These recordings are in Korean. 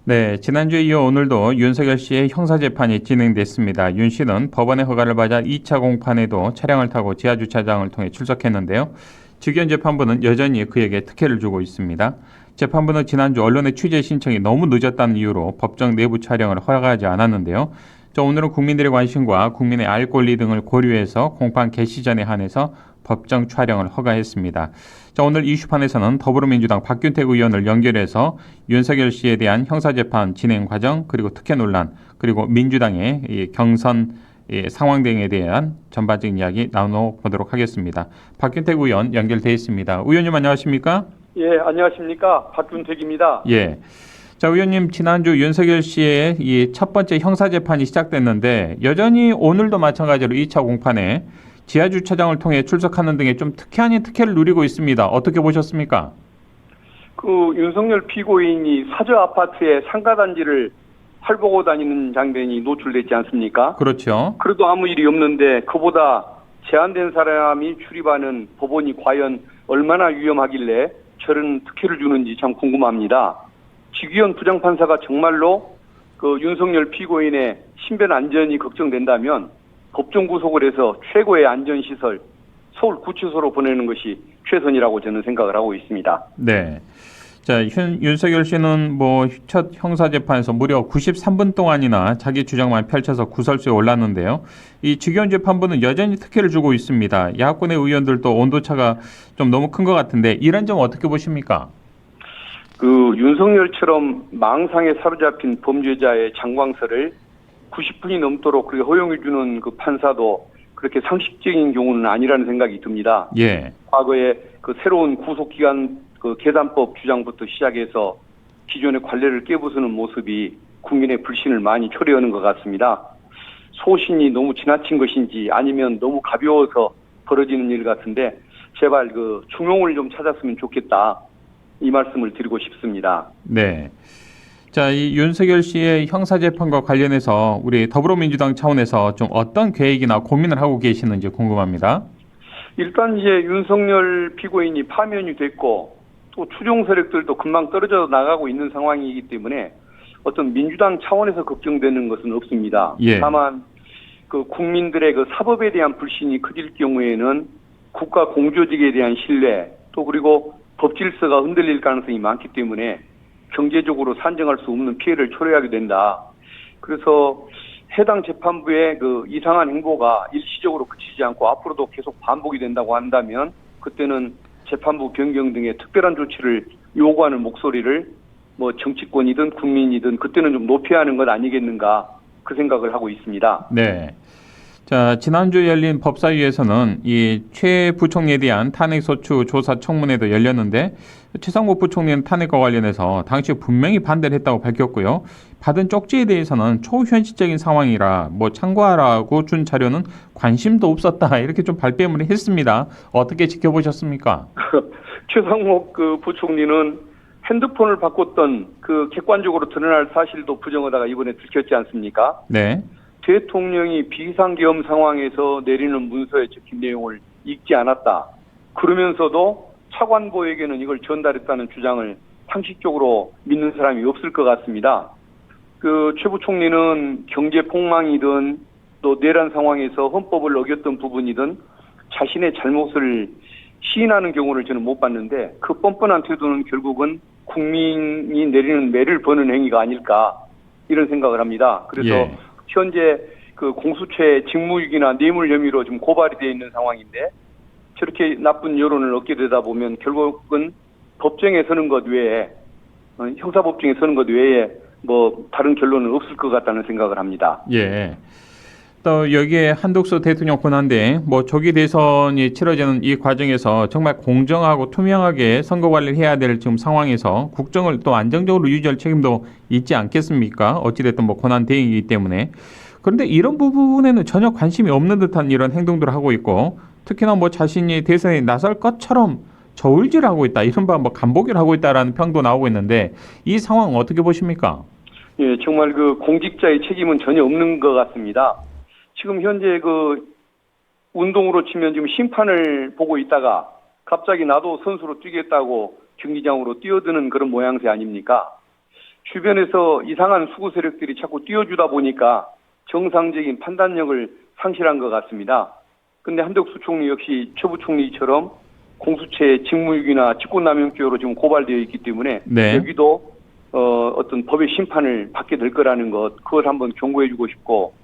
네, 지난주에 이어 오늘도 윤석열 씨의 형사재판이 진행됐습니다. 윤 씨는 법원의 허가를 받아 2차 공판에도 차량을 타고 지하주차장을 통해 출석했는데요. 직위원 재판부는 여전히 그에게 특혜를 주고 있습니다. 재판부는 지난주 언론의 취재 신청이 너무 늦었다는 이유로 법정 내부 촬영을 허가하지 않았는데요. 오늘은 국민들의 관심과 국민의 알 권리 등을 고려해서 공판 개시 전에 한해서 법정 촬영을 허가했습니다. 오늘 이슈판에서는 더불어민주당 박균택 의원을 연결해서 윤석열 씨에 대한 형사재판 진행 과정, 그리고 특혜 논란, 그리고 민주당의 이 경선 상황 등에 대한 전반적인 이야기 나눠보도록 하겠습니다. 박균택 의원 연결돼 있습니다. 의원님 안녕하십니까? 예, 안녕하십니까. 박균택입니다. 예. 자, 의원님, 지난주 윤석열 씨의 이 첫 번째 형사재판이 시작됐는데 여전히 오늘도 마찬가지로 2차 공판에 지하주차장을 통해 출석하는 등의 좀 특혜 아닌 특혜를 누리고 있습니다. 어떻게 보셨습니까? 윤석열 피고인이 사저 아파트의 상가단지를 활보고 다니는 장면이 노출됐지 않습니까? 그렇죠. 그래도 아무 일이 없는데 그보다 제한된 사람이 출입하는 법원이 과연 얼마나 위험하길래 저런 특혜를 주는지 참 궁금합니다. 직위원 부장판사가 정말로 윤석열 피고인의 신변 안전이 걱정된다면 법정 구속을 해서 최고의 안전시설 서울구치소로 보내는 것이 최선이라고 저는 생각을 하고 있습니다. 네. 자, 윤석열 씨는 첫 형사재판에서 무려 93분 동안이나 자기 주장만 펼쳐서 구설수에 올랐는데요. 이 직위원 재판부는 여전히 특혜를 주고 있습니다. 야권의 의원들도 온도차가 좀 너무 큰 것 같은데 이런 점 어떻게 보십니까? 윤석열처럼 망상에 사로잡힌 범죄자의 장광설을 90분이 넘도록 그렇게 허용해 주는 그 판사도 그렇게 상식적인 경우는 아니라는 생각이 듭니다. 예. 과거에 새로운 구속기간 계산법 주장부터 시작해서 기존의 관례를 깨부수는 모습이 국민의 불신을 많이 초래하는 것 같습니다. 소신이 너무 지나친 것인지 아니면 너무 가벼워서 벌어지는 일 같은데 제발 중용을 좀 찾았으면 좋겠다. 이 말씀을 드리고 싶습니다. 네. 자, 이 윤석열 씨의 형사재판과 관련해서 우리 더불어민주당 차원에서 좀 어떤 계획이나 고민을 하고 계시는지 궁금합니다. 일단 이제 윤석열 피고인이 파면이 됐고 또 추종 세력들도 금방 떨어져 나가고 있는 상황이기 때문에 어떤 민주당 차원에서 걱정되는 것은 없습니다. 예. 다만 국민들의 사법에 대한 불신이 커질 경우에는 국가 공조직에 대한 신뢰 또 그리고 법 질서가 흔들릴 가능성이 많기 때문에 경제적으로 산정할 수 없는 피해를 초래하게 된다. 그래서 해당 재판부의 이상한 행보가 일시적으로 그치지 않고 앞으로도 계속 반복이 된다고 한다면 그때는 재판부 변경 등의 특별한 조치를 요구하는 목소리를 정치권이든 국민이든 그때는 좀 높여야 하는 것 아니겠는가 그 생각을 하고 있습니다. 네. 자, 지난주 열린 법사위에서는 이 최 부총리에 대한 탄핵소추 조사 청문회도 열렸는데 최상목 부총리는 탄핵과 관련해서 당시 분명히 반대를 했다고 밝혔고요. 받은 쪽지에 대해서는 초현실적인 상황이라 참고하라고 준 자료는 관심도 없었다 이렇게 좀 발뺌을 했습니다. 어떻게 지켜보셨습니까? 최상목 부총리는 핸드폰을 바꿨던 객관적으로 드러날 사실도 부정하다가 이번에 들켰지 않습니까? 네. 대통령이 비상계엄 상황에서 내리는 문서에 적힌 내용을 읽지 않았다. 그러면서도 차관보에게는 이걸 전달했다는 주장을 상식적으로 믿는 사람이 없을 것 같습니다. 최 부총리는 경제 폭망이든 또 내란 상황에서 헌법을 어겼던 부분이든 자신의 잘못을 시인하는 경우를 저는 못 봤는데 그 뻔뻔한 태도는 결국은 국민이 내리는 매를 버는 행위가 아닐까 이런 생각을 합니다. 그래서 예. 현재 공수처의 직무유기나 뇌물 혐의로 좀 고발이 되어 있는 상황인데 저렇게 나쁜 여론을 얻게 되다 보면 결국은 법정에 서는 것 외에 형사법정에 서는 것 외에 다른 결론은 없을 것 같다는 생각을 합니다. 예. 또 여기에 한덕수 대통령 권한대행 조기 대선이 치러지는 이 과정에서 정말 공정하고 투명하게 선거 관리를 해야 될 지금 상황에서 국정을 또 안정적으로 유지할 책임도 있지 않겠습니까? 어찌됐든 권한대행이기 때문에. 그런데 이런 부분에는 전혀 관심이 없는 듯한 이런 행동들을 하고 있고 특히나 자신이 대선에 나설 것처럼 저울질하고 있다. 이른바 간보기를 하고 있다라는 평도 나오고 있는데 이 상황 어떻게 보십니까? 예, 정말 공직자의 책임은 전혀 없는 것 같습니다. 지금 현재 운동으로 치면 지금 심판을 보고 있다가 갑자기 나도 선수로 뛰겠다고 경기장으로 뛰어드는 그런 모양새 아닙니까? 주변에서 이상한 수구 세력들이 자꾸 띄워주다 보니까 정상적인 판단력을 상실한 것 같습니다. 근데 한덕수 총리 역시 최 부총리처럼 공수처의 직무유기나 직권남용죄로 지금 고발되어 있기 때문에 네. 여기도 어떤 법의 심판을 받게 될 거라는 것, 그걸 한번 경고해주고 싶고,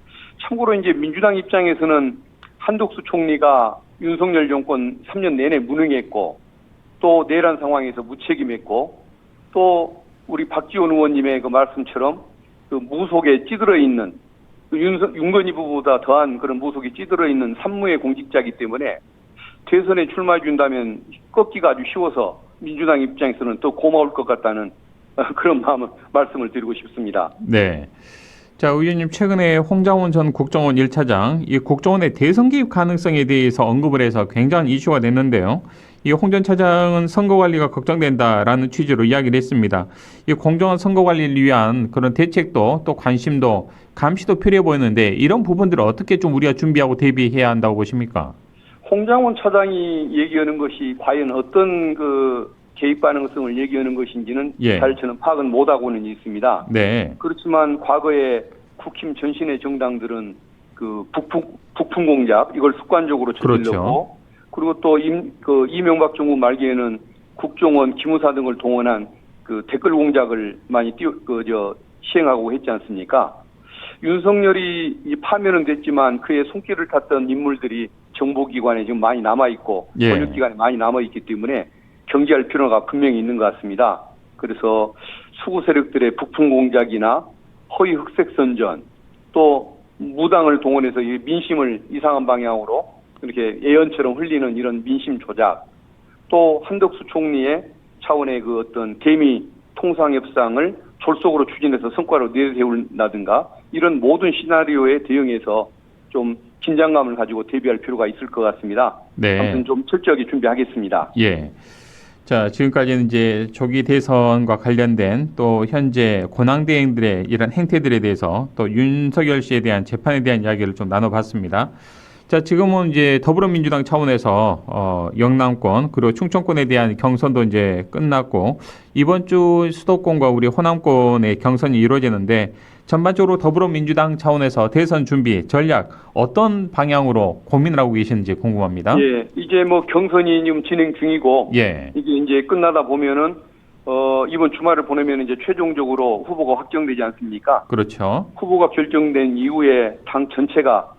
참고로 이제 민주당 입장에서는 한덕수 총리가 윤석열 정권 3년 내내 무능했고, 또 내란 상황에서 무책임했고, 또 우리 박지원 의원님의 그 말씀처럼 그 무속에 찌들어 있는 윤건희 부부보다 더한 그런 무속에 찌들어 있는 산무의 공직자이기 때문에 대선에 출마해 준다면 꺾기가 아주 쉬워서 민주당 입장에서는 더 고마울 것 같다는 그런 말씀을 드리고 싶습니다. 네. 자, 의원님 최근에 홍장원 전 국정원 1차장 이 국정원의 대선 개입 가능성에 대해서 언급을 해서 굉장한 이슈가 됐는데요. 이 홍 전 차장은 선거 관리가 걱정된다라는 취지로 이야기를 했습니다. 이 공정한 선거 관리를 위한 그런 대책도 또 관심도 감시도 필요해 보이는데 이런 부분들을 어떻게 좀 우리가 준비하고 대비해야 한다고 보십니까? 홍장원 차장이 얘기하는 것이 과연 어떤 그 개입 가능성을 얘기하는 것인지는 예. 잘 저는 파악은 못하고는 있습니다. 네. 그렇지만 과거에 국힘 전신의 정당들은 그 북풍 공작 이걸 습관적으로 저질렀고, 그렇죠. 그리고 또 이명박 정부 말기에는 국정원, 기무사 등을 동원한 그 댓글 공작을 많이 시행하고 했지 않습니까? 윤석열이 파면은 됐지만 그의 손길을 탔던 인물들이 정보기관에 지금 많이 남아있고, 예. 권력기관에 많이 남아있기 때문에 경계할 필요가 분명히 있는 것 같습니다. 그래서 수구 세력들의 북풍 공작이나 허위 흑색 선전, 또 무당을 동원해서 이 민심을 이상한 방향으로 이렇게 예언처럼 흘리는 이런 민심 조작, 또 한덕수 총리의 차원의 그 어떤 대미 통상 협상을 졸속으로 추진해서 성과로 내세운다든가 이런 모든 시나리오에 대응해서 좀 긴장감을 가지고 대비할 필요가 있을 것 같습니다. 네. 아무튼 좀 철저하게 준비하겠습니다. 예. 자, 지금까지는 이제 조기 대선과 관련된 또 현재 권한대행들의 이런 행태들에 대해서 또 윤석열 씨에 대한 재판에 대한 이야기를 좀 나눠봤습니다. 자, 지금은 이제 더불어민주당 차원에서 영남권 그리고 충청권에 대한 경선도 이제 끝났고 이번 주 수도권과 우리 호남권의 경선이 이루어지는데 전반적으로 더불어민주당 차원에서 대선 준비 전략 어떤 방향으로 고민을 하고 계시는지 궁금합니다. 예, 이제 뭐 경선이 지금 진행 중이고, 예. 이게 이제 끝나다 보면은 이번 주말을 보내면 이제 최종적으로 후보가 확정되지 않습니까? 그렇죠. 후보가 결정된 이후에 당 전체가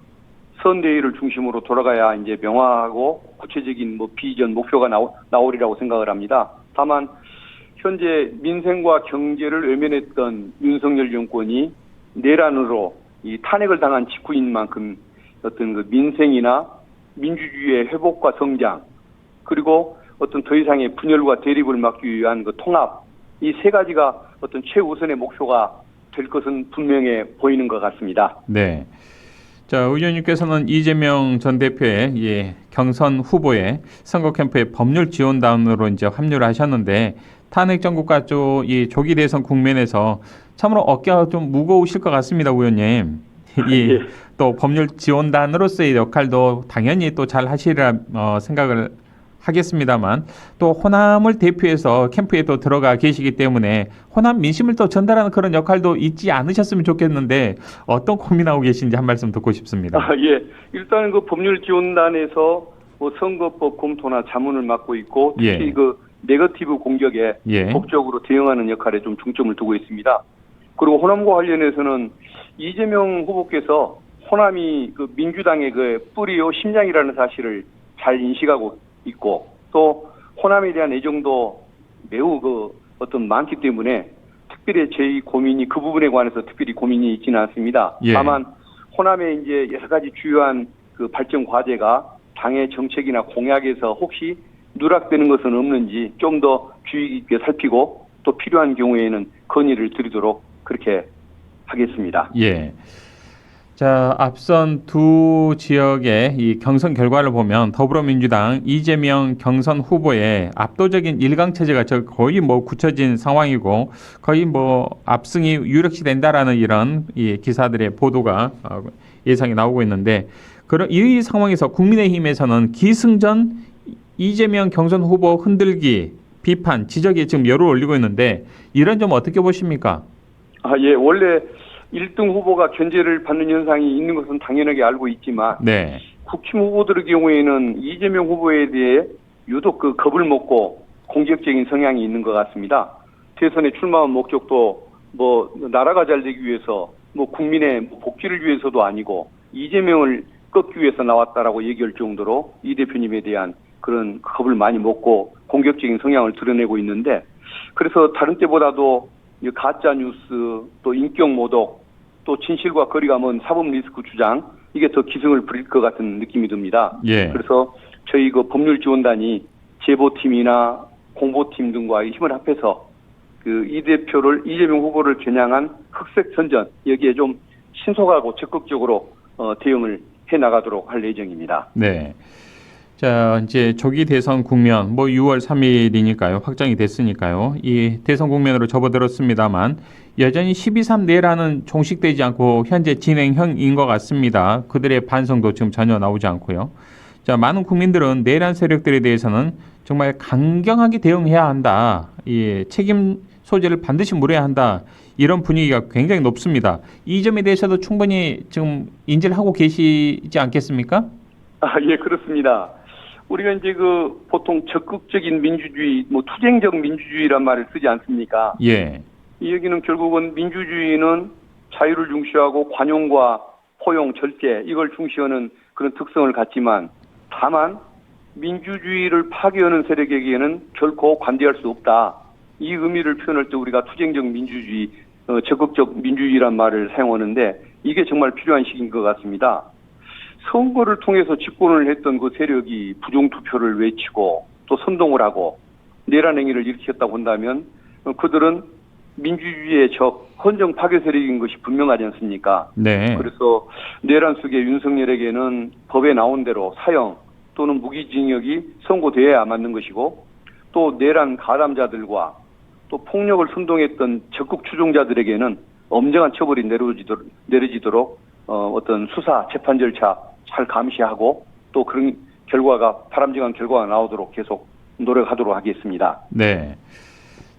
선대위를 중심으로 돌아가야 이제 명확하고 구체적인 뭐 비전 목표가 나오리라고 생각을 합니다. 다만 현재 민생과 경제를 외면했던 윤석열 정권이 내란으로 이 탄핵을 당한 직후인 만큼 어떤 그 민생이나 민주주의의 회복과 성장, 그리고 어떤 더 이상의 분열과 대립을 막기 위한 그 통합, 이 세 가지가 어떤 최우선의 목표가 될 것은 분명해 보이는 것 같습니다. 네. 자, 의원님께서는 이재명 전 대표의 경선 후보의 선거 캠프의 법률 지원단으로 이제 합류를 하셨는데 탄핵 정국과 이 조기 대선 국면에서 참으로 어깨가 좀 무거우실 것 같습니다, 의원님. 예. 또 법률 지원단으로서의 역할도 당연히 또 잘 하시리라 생각을 하겠습니다만 또 호남을 대표해서 캠프에 또 들어가 계시기 때문에 호남 민심을 또 전달하는 그런 역할도 잊지 않으셨으면 좋겠는데 어떤 고민하고 계신지 한 말씀 듣고 싶습니다. 예. 일단 그 법률 지원단에서 뭐 선거법 검토나 자문을 맡고 있고, 특히 예. 그 네거티브 공격에 예. 법적으로 대응하는 역할에 좀 중점을 두고 있습니다. 그리고 호남과 관련해서는 이재명 후보께서 호남이 그 민주당의 그 뿌리요 심장이라는 사실을 잘 인식하고 있고, 또 호남에 대한 애정도 매우 그 어떤 많기 때문에 특별히 제 고민이 그 부분에 관해서 특별히 고민이 있지는 않습니다. 예. 다만 호남의 이제 여러 가지 주요한 그 발전 과제가 당의 정책이나 공약에서 혹시 누락되는 것은 없는지 좀 더 주의 깊게 살피고 또 필요한 경우에는 건의를 드리도록 그렇게 하겠습니다. 예. 자, 앞선 두 지역의 이 경선 결과를 보면 더불어민주당 이재명 경선 후보의 압도적인 일강 체제가 거의 뭐 굳혀진 상황이고 거의 뭐 압승이 유력시 된다라는 이런 이 기사들의 보도가 예상이 나오고 있는데 그런 이 상황에서 국민의힘에서는 기승전 이재명 경선 후보 흔들기 비판 지적이 지금 열을 올리고 있는데 이런 점 어떻게 보십니까? 예, 원래 1등 후보가 견제를 받는 현상이 있는 것은 당연하게 알고 있지만 네. 국힘 후보들의 경우에는 이재명 후보에 대해 유독 그 겁을 먹고 공격적인 성향이 있는 것 같습니다. 대선에 출마한 목적도 뭐 나라가 잘 되기 위해서 뭐 국민의 복지를 위해서도 아니고 이재명을 꺾기 위해서 나왔다라고 얘기할 정도로 이 대표님에 대한 그런 겁을 많이 먹고 공격적인 성향을 드러내고 있는데 그래서 다른 때보다도 가짜 뉴스 또 인격 모독 또 진실과 거리가 먼 사법 리스크 주장 이게 더 기승을 부릴 것 같은 느낌이 듭니다. 예. 그래서 저희 그 법률 지원단이 제보팀이나 공보팀 등과 힘을 합해서 그 이 대표를 이재명 후보를 겨냥한 흑색 선전 여기에 좀 신속하고 적극적으로 대응을 해 나가도록 할 예정입니다. 네. 자, 이제 조기 대선 국면, 뭐 6월 3일이니까요. 확정이 됐으니까요. 이 대선 국면으로 접어들었습니다만 여전히 12.3 내란은 종식되지 않고 현재 진행형인 것 같습니다. 그들의 반성도 지금 전혀 나오지 않고요. 자, 많은 국민들은 내란 세력들에 대해서는 정말 강경하게 대응해야 한다. 이 책임 소재를 반드시 물어야 한다. 이런 분위기가 굉장히 높습니다. 이 점에 대해서도 충분히 지금 인지를 하고 계시지 않겠습니까? 예, 그렇습니다. 우리가 이제 그 보통 적극적인 민주주의, 뭐 투쟁적 민주주의란 말을 쓰지 않습니까? 예. 이 얘기는 결국은 민주주의는 자유를 중시하고 관용과 포용, 절제 이걸 중시하는 그런 특성을 갖지만 다만 민주주의를 파괴하는 세력에게는 결코 관대할 수 없다. 이 의미를 표현할 때 우리가 투쟁적 민주주의, 적극적 민주주의란 말을 사용하는데 이게 정말 필요한 시기인 것 같습니다. 선거를 통해서 집권을 했던 그 세력이 부정투표를 외치고 또 선동을 하고 내란 행위를 일으켰다고 한다면 그들은 민주주의의 적, 헌정 파괴 세력인 것이 분명하지 않습니까? 네. 그래서 내란 속의 윤석열에게는 법에 나온 대로 사형 또는 무기징역이 선고돼야 맞는 것이고 또 내란 가담자들과 또 폭력을 선동했던 적극 추종자들에게는 엄정한 처벌이 내려지도록 어떤 수사, 재판 절차 잘 감시하고 또 그런 결과가 바람직한 결과가 나오도록 계속 노력하도록 하겠습니다. 네.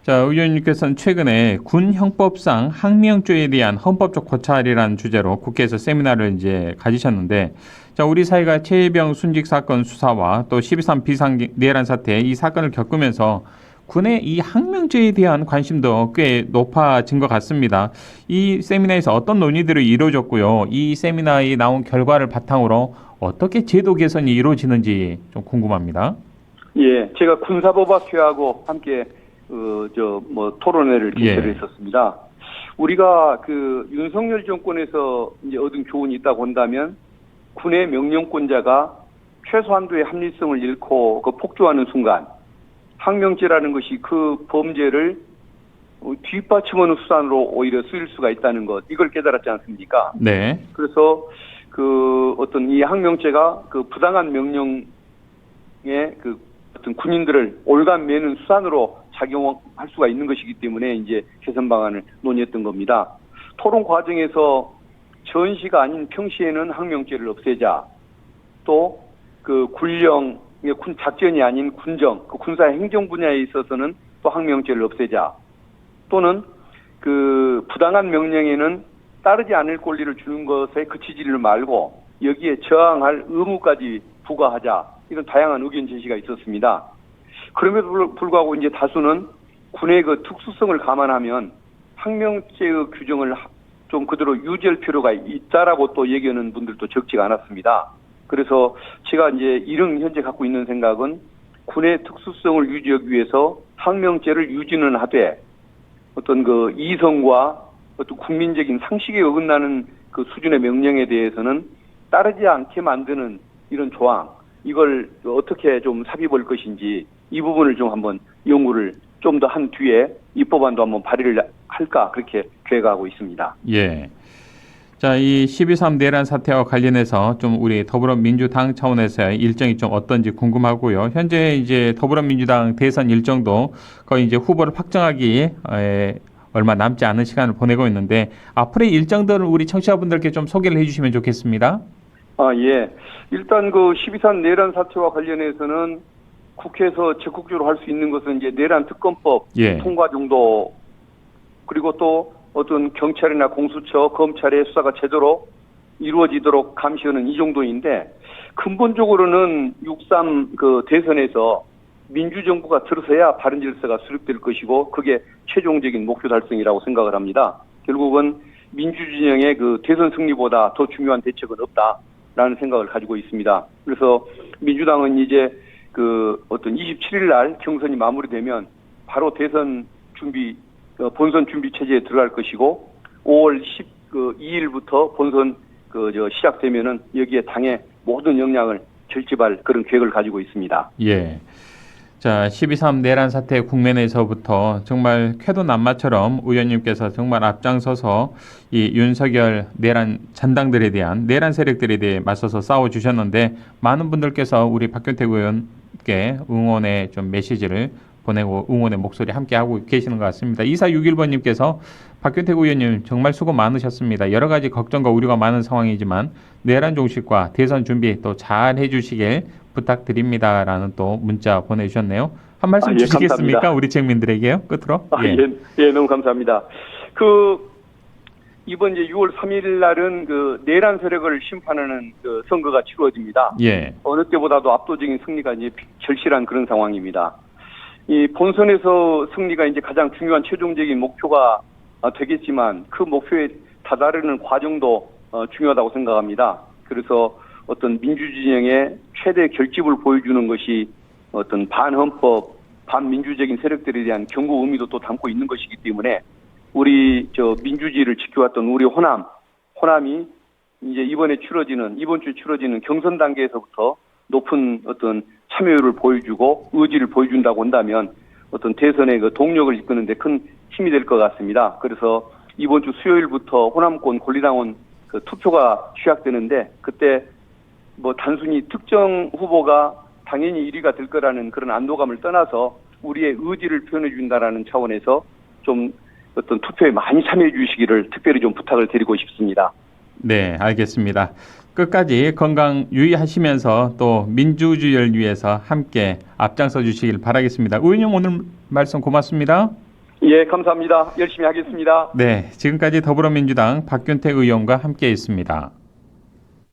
자, 의원님께서는 최근에 군 형법상 항명죄에 대한 헌법적 고찰이라는 주제로 국회에서 세미나를 이제 가지셨는데, 자, 우리 사회가 최혜병 순직 사건 수사와 또 12.3 비상 내란 사태 이 사건을 겪으면서 군의 이 항명죄에 대한 관심도 꽤 높아진 것 같습니다. 이 세미나에서 어떤 논의들이 이루어졌고요. 이 세미나에 나온 결과를 바탕으로 어떻게 제도 개선이 이루어지는지 좀 궁금합니다. 예, 제가 군사법학회하고 함께 토론회를 개최를 했었습니다. 우리가 그 윤석열 정권에서 이제 얻은 교훈이 있다고 한다면 군의 명령권자가 최소한도의 합리성을 잃고 그 폭주하는 순간 항명죄라는 것이 그 범죄를 뒷받침하는 수단으로 오히려 쓰일 수가 있다는 것, 이걸 깨달았지 않습니까? 네. 그래서 그 어떤 이 항명죄가 그 부당한 명령에 그 어떤 군인들을 올감매는 수단으로 작용할 수가 있는 것이기 때문에 이제 개선 방안을 논의했던 겁니다. 토론 과정에서 전시가 아닌 평시에는 항명죄를 없애자, 또 그 군령 군 작전이 아닌 군정, 그 군사 행정 분야에 있어서는 또 항명죄를 없애자. 또는 그 부당한 명령에는 따르지 않을 권리를 주는 것에 그치지를 말고 여기에 저항할 의무까지 부과하자. 이런 다양한 의견 제시가 있었습니다. 그럼에도 불구하고 이제 다수는 군의 그 특수성을 감안하면 항명죄의 규정을 좀 그대로 유지할 필요가 있다라고 또 얘기하는 분들도 적지가 않았습니다. 그래서 제가 이제 이런 현재 갖고 있는 생각은 군의 특수성을 유지하기 위해서 항명죄를 유지는 하되 어떤 그 이성과 어떤 국민적인 상식에 어긋나는 그 수준의 명령에 대해서는 따르지 않게 만드는 이런 조항, 이걸 어떻게 좀 삽입할 것인지 이 부분을 좀 한번 연구를 좀 더 한 뒤에 입법안도 한번 발의를 할까 그렇게 계획하고 있습니다. 예. 자, 이 12.3 내란 사태와 관련해서 좀 우리 더불어민주당 차원에서의 일정이 좀 어떤지 궁금하고요. 현재 이제 더불어민주당 대선 일정도 거의 이제 후보를 확정하기 얼마 남지 않은 시간을 보내고 있는데 앞으로의 일정들을 우리 청취자분들께 좀 소개를 해주시면 좋겠습니다. 예. 일단 그 12.3 내란 사태와 관련해서는 국회에서 적극적으로 할 수 있는 것은 이제 내란 특검법 통과 정도, 그리고 또 어떤 경찰이나 공수처, 검찰의 수사가 제대로 이루어지도록 감시하는 이 정도인데, 근본적으로는 6.3 그 대선에서 민주정부가 들어서야 바른 질서가 수립될 것이고, 그게 최종적인 목표 달성이라고 생각을 합니다. 결국은 민주진영의 그 대선 승리보다 더 중요한 대책은 없다라는 생각을 가지고 있습니다. 그래서 민주당은 이제 그 어떤 27일 날 경선이 마무리되면 바로 대선 준비, 본선 준비 체제에 들어갈 것이고, 5월 12일부터 본선 시작되면은 여기에 당의 모든 역량을 결집할 그런 계획을 가지고 있습니다. 예. 자, 12.3 내란 사태 국면에서부터 정말 쾌도난마처럼 의원님께서 정말 앞장서서 이 윤석열 내란 잔당들에 대한 내란 세력들에 대해 맞서서 싸워주셨는데, 많은 분들께서 우리 박균택 의원께 응원의 좀 메시지를 보내고 응원의 목소리 함께 하고 계시는 것 같습니다. 2461번님께서 박균택 의원님 정말 수고 많으셨습니다. 여러 가지 걱정과 우려가 많은 상황이지만 내란 종식과 대선 준비 또 잘 해주시길 부탁드립니다라는 또 문자 보내주셨네요. 한 말씀 예, 주시겠습니까? 감사합니다. 우리 책민들에게요. 끝으로. 예, 너무 감사합니다. 이번 이제 6월 3일 날은 그 내란 세력을 심판하는 그 선거가 치루어집니다. 예. 어느 때보다도 압도적인 승리가 이제 절실한 그런 상황입니다. 이 본선에서 승리가 이제 가장 중요한 최종적인 목표가 되겠지만, 그 목표에 다다르는 과정도 중요하다고 생각합니다. 그래서 어떤 민주진영의 최대 결집을 보여주는 것이 어떤 반헌법, 반민주적인 세력들에 대한 경고 의미도 또 담고 있는 것이기 때문에, 우리 민주주의를 지켜왔던 우리 호남이 이제 이번 주에 치러지는 경선 단계에서부터 높은 어떤 참여율을 보여주고 의지를 보여준다고 한다면 어떤 대선의 그 동력을 이끄는데 큰 힘이 될 것 같습니다. 그래서 이번 주 수요일부터 호남권 권리당원 그 투표가 시작되는데, 그때 뭐 단순히 특정 후보가 당연히 1위가 될 거라는 그런 안도감을 떠나서 우리의 의지를 표현해 준다라는 차원에서 좀 어떤 투표에 많이 참여해 주시기를 특별히 좀 부탁을 드리고 싶습니다. 네, 알겠습니다. 끝까지 건강 유의하시면서 또 민주주의를 위해서 함께 앞장서 주시길 바라겠습니다. 의원님 오늘 말씀 고맙습니다. 예, 감사합니다. 열심히 하겠습니다. 네, 지금까지 더불어민주당 박균택 의원과 함께했습니다.